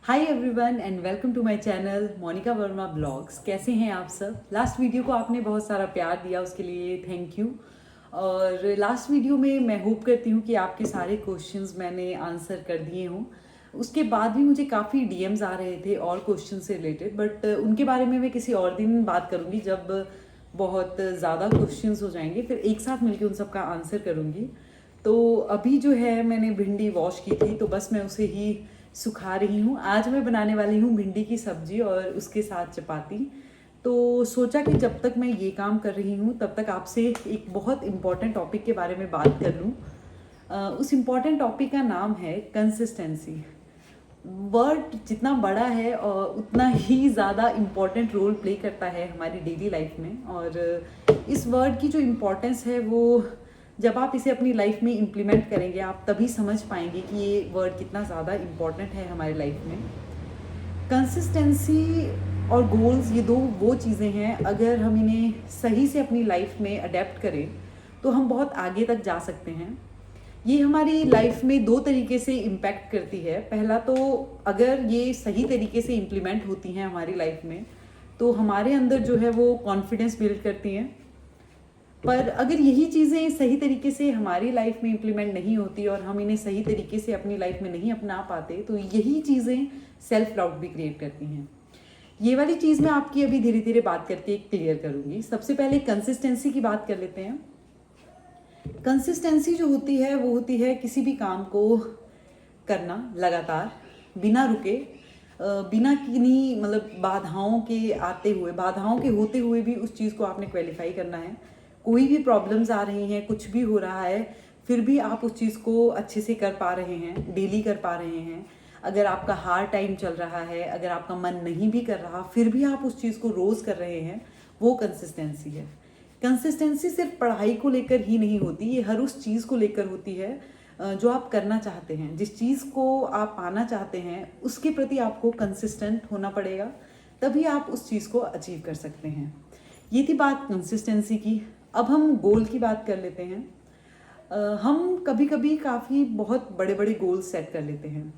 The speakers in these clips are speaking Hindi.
Hi everyone and welcome to my channel Monika Verma blogs. कैसे हैं आप सब? लास्ट वीडियो को आपने बहुत सारा प्यार दिया, उसके लिए थैंक यू। और लास्ट वीडियो में मैं होप करती हूँ कि आपके सारे क्वेश्चंस मैंने आंसर कर दिए हों। उसके बाद भी मुझे काफ़ी डीएम्स आ रहे थे और क्वेश्चन से रिलेटेड, बट उनके बारे में मैं किसी और दिन बात करूँगी जब बहुत ज़्यादा क्वेश्चंस हो जाएंगे, फिर एक साथ मिलकर उन सब का आंसर करूँगी। तो अभी जो है मैंने भिंडी वॉश की थी, तो बस मैं उसे ही सुखा रही हूँ। आज मैं बनाने वाली हूँ भिंडी की सब्जी और उसके साथ चपाती। तो सोचा कि जब तक मैं ये काम कर रही हूँ तब तक आपसे एक बहुत इम्पॉर्टेंट टॉपिक के बारे में बात कर लूँ। उस इम्पॉर्टेंट टॉपिक का नाम है कंसिस्टेंसी। वर्ड जितना बड़ा है और उतना ही ज़्यादा इम्पॉर्टेंट रोल प्ले करता है हमारी डेली लाइफ में। और इस वर्ड की जो इम्पोर्टेंस है वो जब आप इसे अपनी लाइफ में इम्प्लीमेंट करेंगे आप तभी समझ पाएंगे कि ये वर्ड कितना ज़्यादा इम्पॉर्टेंट है हमारी लाइफ में। कंसिस्टेंसी और गोल्स, ये दो वो चीज़ें हैं, अगर हम इन्हें सही से अपनी लाइफ में अडेप्ट करें तो हम बहुत आगे तक जा सकते हैं। ये हमारी लाइफ में दो तरीके से इम्पैक्ट करती है। पहला तो अगर ये सही तरीके से इम्प्लीमेंट होती हैं हमारी लाइफ में तो हमारे अंदर जो है वो कॉन्फिडेंस बिल्ड करती हैं। पर अगर यही चीज़ें सही तरीके से हमारी लाइफ में इम्प्लीमेंट नहीं होती और हम इन्हें सही तरीके से अपनी लाइफ में नहीं अपना पाते तो यही चीज़ें सेल्फ डाउट भी क्रिएट करती हैं। ये वाली चीज़ मैं आपकी अभी धीरे धीरे बात करके क्लियर करूँगी। सबसे पहले कंसिस्टेंसी की बात कर लेते हैं। कंसिस्टेंसी जो होती है वो होती है किसी भी काम को करना लगातार, बिना रुके, बिना किन्हीं मतलब बाधाओं के आते हुए, बाधाओं के होते हुए भी उस चीज़ को आपने क्वालिफाई करना है। कोई भी प्रॉब्लम्स आ रही हैं, कुछ भी हो रहा है, फिर भी आप उस चीज़ को अच्छे से कर पा रहे हैं, डेली कर पा रहे हैं। अगर आपका हार्ड टाइम चल रहा है, अगर आपका मन नहीं भी कर रहा, फिर भी आप उस चीज़ को रोज़ कर रहे हैं, वो कंसिस्टेंसी है। कंसिस्टेंसी सिर्फ पढ़ाई को लेकर ही नहीं होती, ये हर उस चीज़ को लेकर होती है जो आप करना चाहते हैं। जिस चीज़ को आप पाना चाहते हैं उसके प्रति आपको कंसिस्टेंट होना पड़ेगा, तभी आप उस चीज़ को अचीव कर सकते हैं। ये थी बात कंसिस्टेंसी की। अब हम गोल की बात कर लेते हैं। हम कभी कभी काफ़ी बहुत बड़े बड़े गोल्स सेट कर लेते हैं।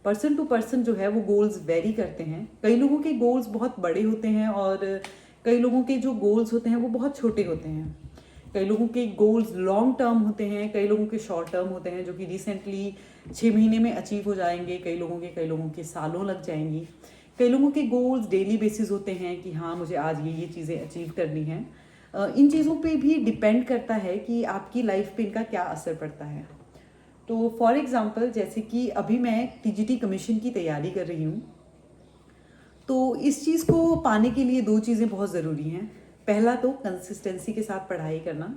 पर्सन टू पर्सन जो है वो गोल्स वेरी करते हैं। कई लोगों के गोल्स बहुत बड़े होते हैं और कई लोगों के जो गोल्स होते हैं वो बहुत छोटे होते हैं। कई लोगों के गोल्स लॉन्ग टर्म होते हैं, कई लोगों के शॉर्ट टर्म होते हैं जो कि रिसेंटली 6 महीने में अचीव हो जाएंगे, कई लोगों के सालों लग जाएंगी। कई लोगों के गोल्स डेली बेसिस होते हैं कि हाँ मुझे आज ये चीज़ें अचीव करनी हैं। इन चीज़ों पे भी डिपेंड करता है कि आपकी लाइफ पे इनका क्या असर पड़ता है। तो फॉर एग्जांपल जैसे कि अभी मैं टीजीटी कमीशन की तैयारी कर रही हूँ, तो इस चीज़ को पाने के लिए दो चीज़ें बहुत ज़रूरी हैं। पहला तो कंसिस्टेंसी के साथ पढ़ाई करना।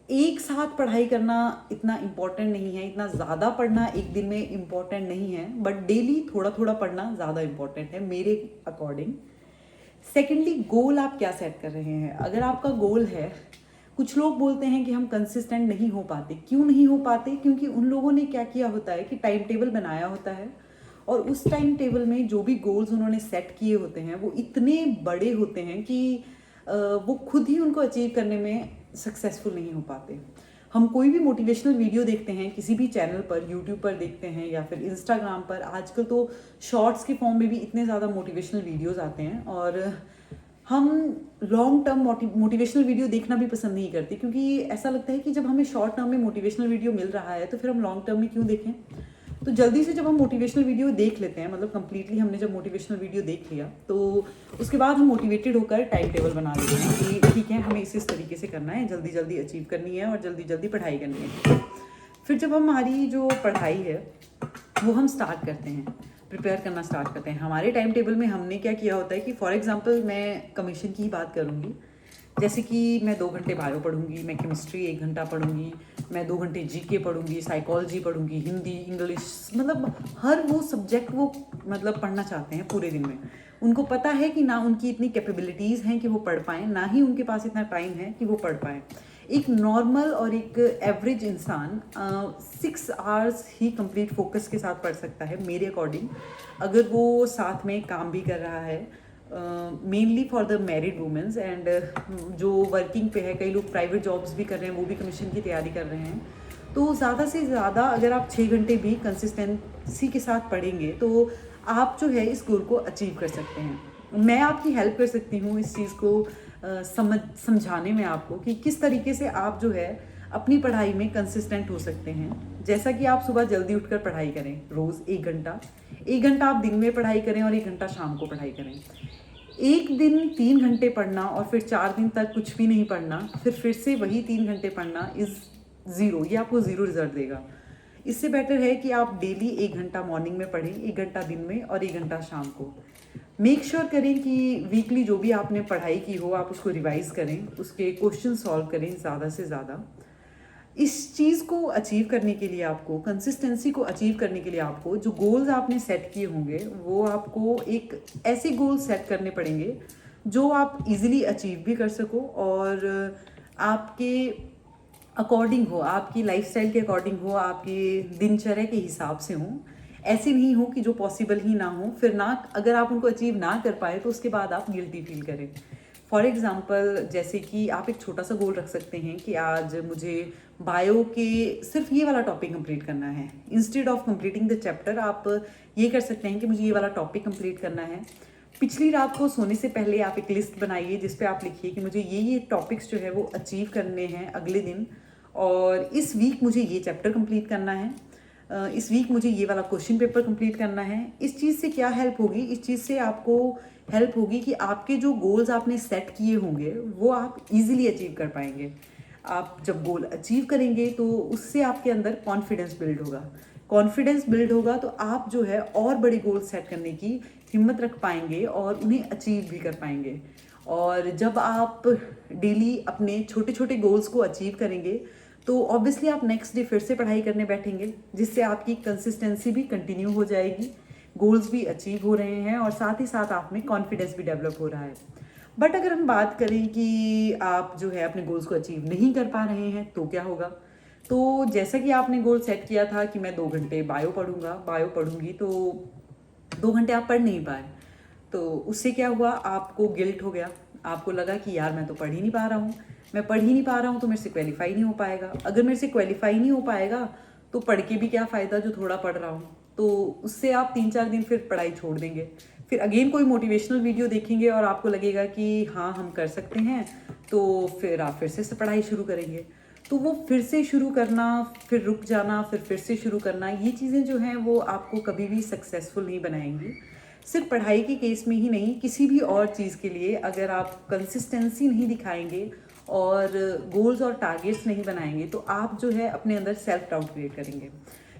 एक साथ पढ़ाई करना इतना इम्पॉर्टेंट नहीं है, इतना ज़्यादा पढ़ना एक दिन में इम्पॉर्टेंट नहीं है, बट डेली थोड़ा थोड़ा पढ़ना ज़्यादा इम्पॉर्टेंट है मेरे अकॉर्डिंग। सेकेंडली, गोल आप क्या सेट कर रहे हैं। अगर आपका गोल है, कुछ लोग बोलते हैं कि हम कंसिस्टेंट नहीं हो पाते। क्यों नहीं हो पाते? क्योंकि उन लोगों ने क्या किया होता है कि टाइम टेबल बनाया होता है और उस टाइम टेबल में जो भी गोल्स उन्होंने सेट किए होते हैं वो इतने बड़े होते हैं कि वो खुद ही उनको अचीव करने में सक्सेसफुल नहीं हो पाते। हम कोई भी मोटिवेशनल वीडियो देखते हैं किसी भी चैनल पर, यूट्यूब पर देखते हैं या फिर इंस्टाग्राम पर, आजकल तो शॉर्ट्स के फॉर्म में भी इतने ज़्यादा मोटिवेशनल वीडियोस आते हैं और हम लॉन्ग टर्म मोटिवेशनल वीडियो देखना भी पसंद नहीं करते, क्योंकि ऐसा लगता है कि जब हमें शॉर्ट टर्म में मोटिवेशनल वीडियो मिल रहा है तो फिर हम लॉन्ग टर्म में क्यों देखें। तो जल्दी से जब हम मोटिवेशनल वीडियो देख लेते हैं, मतलब कंप्लीटली हमने जब मोटिवेशनल वीडियो देख लिया तो उसके बाद हम मोटिवेटेड होकर टाइम टेबल बना लेते हैं कि ठीक है हमें इस तरीके से करना है, जल्दी जल्दी अचीव करनी है और जल्दी जल्दी पढ़ाई करनी है। फिर जब हमारी जो पढ़ाई है वो हम स्टार्ट करते हैं, प्रिपेयर करना स्टार्ट करते हैं, हमारे टाइम टेबल में हमने क्या किया होता है कि फॉर एग्जांपल मैं कमीशन की ही बात करूँगी। जैसे कि मैं 2 घंटे बायो पढ़ूंगी, मैं केमिस्ट्री 1 घंटा पढ़ूंगी, मैं 2 घंटे जीके पढ़ूंगी, साइकोलॉजी पढ़ूंगी, हिंदी, इंग्लिश, मतलब हर वो सब्जेक्ट वो मतलब पढ़ना चाहते हैं पूरे दिन में। उनको पता है कि ना उनकी इतनी कैपेबिलिटीज़ हैं कि वो पढ़ पाएँ, ना ही उनके पास इतना टाइम है कि वो पढ़ पाएँ। एक नॉर्मल और एक एवरेज इंसान 6 आवर्स ही कंप्लीट फोकस के साथ पढ़ सकता है मेरे अकॉर्डिंग, अगर वो साथ में काम भी कर रहा है। Mainly for the married women's and जो वर्किंग पे है, कई लोग प्राइवेट जॉब्स भी कर रहे हैं, वो भी कमीशन की तैयारी कर रहे हैं, तो ज़्यादा से ज़्यादा अगर आप 6 घंटे भी कंसिस्टेंसी के साथ पढ़ेंगे तो आप जो है इस गोल को अचीव कर सकते हैं। मैं आपकी हेल्प कर सकती हूँ इस चीज़ को समझाने में आपको कि किस तरीके से आप जो है अपनी पढ़ाई में कंसिस्टेंट हो सकते हैं। जैसा कि आप सुबह जल्दी उठकर पढ़ाई करें, रोज़ 1 घंटा आप दिन में पढ़ाई करें और 1 घंटा शाम को पढ़ाई करें। एक दिन 3 घंटे पढ़ना और फिर 4 दिन तक कुछ भी नहीं पढ़ना, फिर से वही 3 घंटे पढ़ना इज़ ज़ीरो, ये आपको ज़ीरो रिजल्ट देगा। इससे बेटर है कि आप डेली 1 घंटा मॉर्निंग में पढ़ें, 1 घंटा दिन में और 1 घंटा शाम को। मेक श्योर करें कि वीकली जो भी आपने पढ़ाई की हो आप उसको रिवाइज करें, उसके क्वेश्चन सॉल्व करें ज़्यादा से ज़्यादा। इस चीज़ को अचीव करने के लिए आपको, कंसिस्टेंसी को अचीव करने के लिए आपको जो गोल्स आपने सेट किए होंगे वो आपको एक ऐसे गोल सेट करने पड़ेंगे जो आप इजीली अचीव भी कर सको और आपके अकॉर्डिंग हो, आपकी लाइफस्टाइल के अकॉर्डिंग हो, आपकी दिनचर्या के हिसाब से हो। ऐसे नहीं हो कि जो पॉसिबल ही ना हो, फिर ना अगर आप उनको अचीव ना कर पाए तो उसके बाद आप गिल्टी फील करें। फॉर एग्जाम्पल जैसे कि आप एक छोटा सा गोल रख सकते हैं कि आज मुझे बायो के सिर्फ ये वाला टॉपिक कंप्लीट करना है। Instead of completing the chapter आप ये कर सकते हैं कि मुझे ये वाला टॉपिक कंप्लीट करना है। पिछली रात को सोने से पहले आप एक लिस्ट बनाइए जिस पे आप लिखिए कि मुझे ये टॉपिक्स जो है वो अचीव करने हैं अगले दिन, और इस वीक मुझे ये चैप्टर कंप्लीट करना है, इस वीक मुझे ये वाला क्वेश्चन पेपर कंप्लीट करना है। इस चीज़ से क्या हेल्प होगी? इस चीज़ से आपको हेल्प होगी कि आपके जो गोल्स आपने सेट किए होंगे वो आप इजीली अचीव कर पाएंगे। आप जब गोल अचीव करेंगे तो उससे आपके अंदर कॉन्फिडेंस बिल्ड होगा। कॉन्फिडेंस बिल्ड होगा तो आप जो है और बड़े गोल सेट करने की हिम्मत रख पाएंगे और उन्हें अचीव भी कर पाएंगे। और जब आप डेली अपने छोटे छोटे गोल्स को अचीव करेंगे तो ऑब्वियसली आप नेक्स्ट डे फिर से पढ़ाई करने बैठेंगे, जिससे आपकी कंसिस्टेंसी भी कंटिन्यू हो जाएगी, गोल्स भी अचीव हो रहे हैं और साथ ही साथ आप में कॉन्फिडेंस भी डेवलप हो रहा है। बट अगर हम बात करें कि आप जो है अपने गोल्स को अचीव नहीं कर पा रहे हैं तो क्या होगा? तो जैसा कि आपने गोल सेट किया था कि मैं 2 घंटे बायो पढ़ूंगा, बायो पढ़ूंगी, तो 2 घंटे आप पढ़ नहीं पाए, तो उससे क्या हुआ? आपको गिल्ट हो गया, आपको लगा कि यार मैं तो पढ़ ही नहीं पा रहा हूँ, मैं पढ़ ही नहीं पा रहा हूँ तो मेरे से क्वालिफाई नहीं हो पाएगा। अगर मेरे से क्वालिफाई नहीं हो पाएगा तो पढ़ के भी क्या फ़ायदा जो थोड़ा पढ़ रहा हूँ। तो उससे आप 3-4 दिन फिर पढ़ाई छोड़ देंगे, फिर अगेन कोई मोटिवेशनल वीडियो देखेंगे और आपको लगेगा कि हाँ हम कर सकते हैं, तो फिर आप फिर से पढ़ाई शुरू करेंगे। तो वो फिर से शुरू करना, फिर रुक जाना, फिर से शुरू करना, ये चीज़ें जो हैं वो आपको कभी भी सक्सेसफुल नहीं बनाएंगी। सिर्फ पढ़ाई के केस में ही नहीं, किसी भी और चीज़ के लिए अगर आप कंसिस्टेंसी नहीं दिखाएंगे और गोल्स और टारगेट्स नहीं बनाएंगे तो आप जो है अपने अंदर सेल्फ डाउट क्रिएट करेंगे।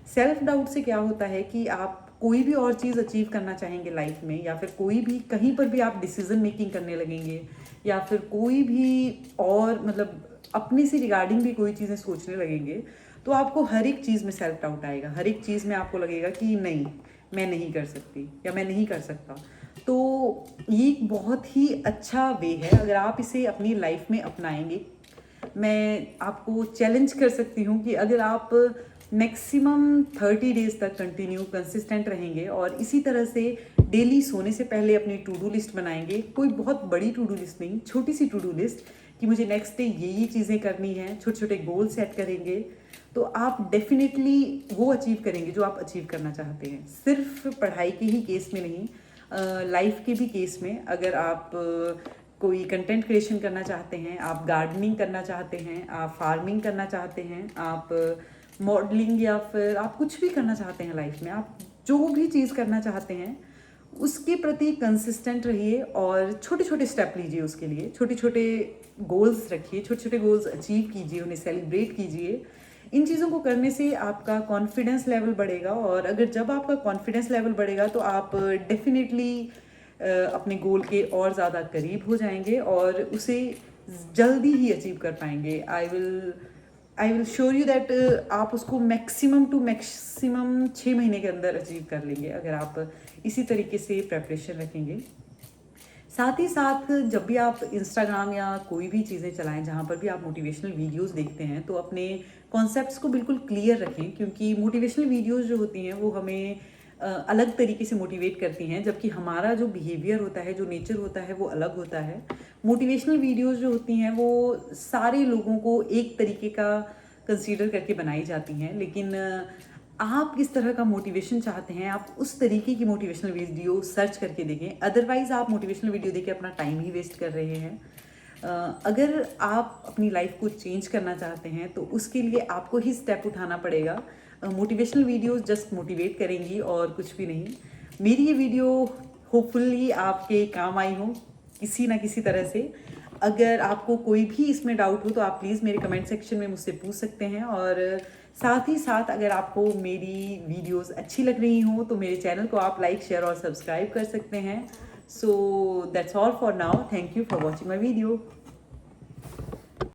सेल्फ डाउट से क्या होता है कि आप कोई भी और चीज़ अचीव करना चाहेंगे लाइफ में, या फिर कोई भी कहीं पर भी आप डिसीजन मेकिंग करने लगेंगे, या फिर कोई भी और मतलब अपने से रिगार्डिंग भी कोई चीज़ें सोचने लगेंगे, तो आपको हर एक चीज़ में सेल्फ डाउट आएगा। हर एक चीज़ में आपको लगेगा कि नहीं मैं नहीं कर सकती या मैं नहीं कर सकता। तो ये एक बहुत ही अच्छा वे है, अगर आप इसे अपनी लाइफ में अपनाएंगे। मैं आपको चैलेंज कर सकती हूँ कि अगर आप मैक्सिमम 30 डेज तक कंटिन्यू कंसिस्टेंट रहेंगे और इसी तरह से डेली सोने से पहले अपनी टू डू लिस्ट बनाएंगे, कोई बहुत बड़ी टू डू लिस्ट नहीं, छोटी सी टू डू लिस्ट कि मुझे नेक्स्ट डे ये चीज़ें करनी है, छोटे छोटे गोल सेट करेंगे, तो आप डेफिनेटली वो अचीव करेंगे जो आप अचीव करना चाहते हैं। सिर्फ पढ़ाई के ही केस में नहीं, लाइफ के भी केस में। अगर आप कोई कंटेंट क्रिएशन करना चाहते हैं, आप गार्डनिंग करना चाहते हैं, आप फार्मिंग करना चाहते हैं, आप मॉडलिंग, या फिर आप कुछ भी करना चाहते हैं लाइफ में, आप जो भी चीज़ करना चाहते हैं उसके प्रति कंसिस्टेंट रहिए और छोटे छोटे स्टेप लीजिए। उसके लिए छोटे छोटे गोल्स रखिए, छोटे छोटे गोल्स अचीव कीजिए, उन्हें सेलिब्रेट कीजिए। इन चीज़ों को करने से आपका कॉन्फिडेंस लेवल बढ़ेगा, और अगर जब आपका कॉन्फिडेंस लेवल बढ़ेगा तो आप डेफिनेटली अपने गोल के और ज़्यादा करीब हो जाएंगे और उसे जल्दी ही अचीव कर पाएंगे। I will sure you that आप उसको मैक्सिमम टू मैक्सिमम 6 महीने के अंदर अचीव कर लेंगे अगर आप इसी तरीके से प्रेपरेशन रखेंगे। साथ ही साथ जब भी आप इंस्टाग्राम या कोई भी चीज़ें चलाएं जहाँ पर भी आप मोटिवेशनल वीडियोस देखते हैं, तो अपने कॉन्सेप्ट्स को बिल्कुल क्लियर रखें, क्योंकि मोटिवेशनल वीडियोस जो होती हैं वो हमें अलग तरीके से मोटिवेट करती हैं, जबकि हमारा जो बिहेवियर होता है, जो नेचर होता है वो अलग होता है। मोटिवेशनल वीडियोस जो होती हैं वो सारे लोगों को एक तरीके का कंसीडर करके बनाई जाती हैं, लेकिन आप किस तरह का मोटिवेशन चाहते हैं, आप उस तरीके की मोटिवेशनल वीडियो सर्च करके देखें। अदरवाइज़ आप मोटिवेशनल वीडियो देख के अपना टाइम ही वेस्ट कर रहे हैं। अगर आप अपनी लाइफ को चेंज करना चाहते हैं तो उसके लिए आपको ही स्टेप उठाना पड़ेगा। मोटिवेशनल वीडियोस जस्ट मोटिवेट करेंगी और कुछ भी नहीं। मेरी ये वीडियो होपफुली आपके काम आई हो किसी ना किसी तरह से। अगर आपको कोई भी इसमें डाउट हो तो आप प्लीज़ मेरे कमेंट सेक्शन में मुझसे पूछ सकते हैं, और साथ ही साथ अगर आपको मेरी वीडियोस अच्छी लग रही हो तो मेरे चैनल को आप लाइक, शेयर और सब्सक्राइब कर सकते हैं। So that's all for now. Thank you for watching my video.